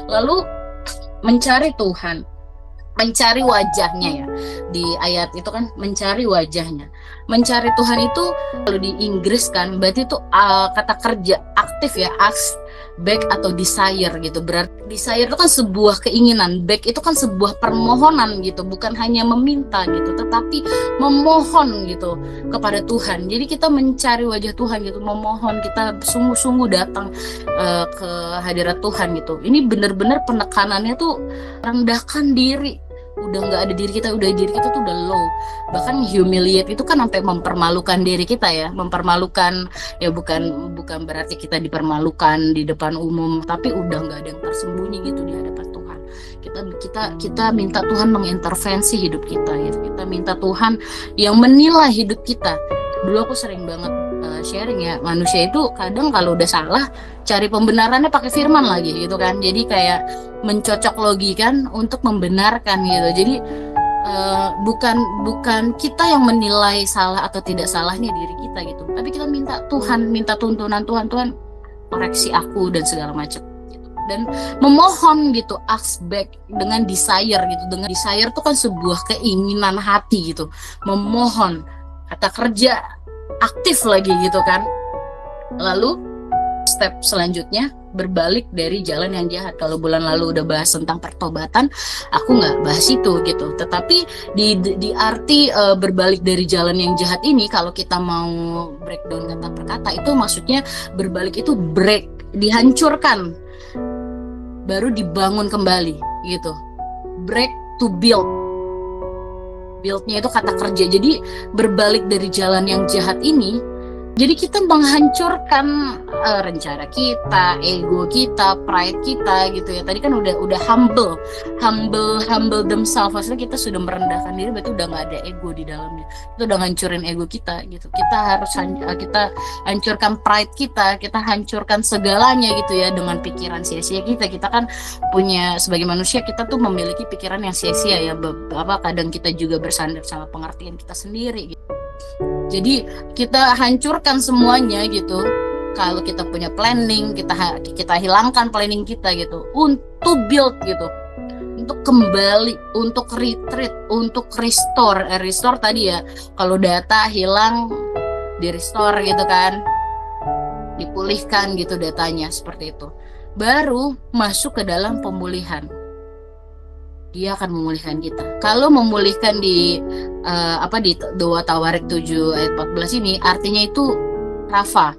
Lalu mencari Tuhan, mencari wajahnya ya. Di ayat itu kan mencari wajahnya. Mencari Tuhan itu kalau di Inggris kan berarti itu kata kerja aktif ya, ask, beg atau desire gitu. Berarti desire itu kan sebuah keinginan, beg itu kan sebuah permohonan gitu, bukan hanya meminta gitu, tetapi memohon gitu kepada Tuhan. Jadi kita mencari wajah Tuhan gitu, memohon, kita sungguh-sungguh datang ke hadirat Tuhan gitu. Ini benar-benar penekanannya tuh rendahkan diri, udah nggak ada diri kita, udah diri kita tuh udah low. Bahkan humiliate itu kan sampai mempermalukan diri kita ya, mempermalukan ya, bukan berarti kita dipermalukan di depan umum, tapi udah nggak ada yang tersembunyi gitu di hadapan Tuhan. Kita minta Tuhan mengintervensi hidup kita ya. Kita minta Tuhan yang menilai hidup kita. Dulu aku sering banget sharing ya, manusia itu kadang kalau udah salah cari pembenarannya pakai firman lagi gitu kan. Jadi kayak mencocok logikan untuk membenarkan gitu. Jadi bukan kita yang menilai salah atau tidak salahnya diri kita gitu, tapi kita minta Tuhan, minta tuntunan Tuhan, Tuhan koreksi aku dan segala macam gitu. Dan memohon gitu, ask back dengan desire gitu. Dengan desire itu kan sebuah keinginan hati gitu, memohon, kata kerja aktif lagi gitu kan. Lalu step selanjutnya berbalik dari jalan yang jahat. Kalau bulan lalu udah bahas tentang pertobatan, aku nggak bahas itu gitu. Tetapi di arti berbalik dari jalan yang jahat ini, kalau kita mau breakdown kata per kata, itu maksudnya berbalik itu break, dihancurkan, baru dibangun kembali gitu. Break to build. Build-nya itu kata kerja. Jadi berbalik dari jalan yang jahat ini, jadi kita menghancurkan rencana kita, ego kita, pride kita gitu ya. Tadi kan udah humble themselves. Maksudnya kita sudah merendahkan diri, berarti udah nggak ada ego di dalamnya. Itu udah ngancurin ego kita gitu. Kita harus kita hancurkan pride kita hancurkan segalanya gitu ya, dengan pikiran sia-sia kita. Kita kan punya, sebagai manusia kita tuh memiliki pikiran yang sia-sia ya. Kadang kita juga bersandar sama pengertian kita sendiri gitu. Jadi kita hancurkan semuanya gitu. Kalau kita punya planning, kita hilangkan planning kita gitu, untuk build gitu, untuk kembali, untuk retreat, untuk restore. Restore tadi ya, kalau data hilang di restore gitu kan, dipulihkan gitu datanya, seperti itu. Baru masuk ke dalam pemulihan. Dia akan memulihkan kita. Kalau memulihkan di di Doa Tawarik 7 ayat 14 ini, artinya itu Rafa.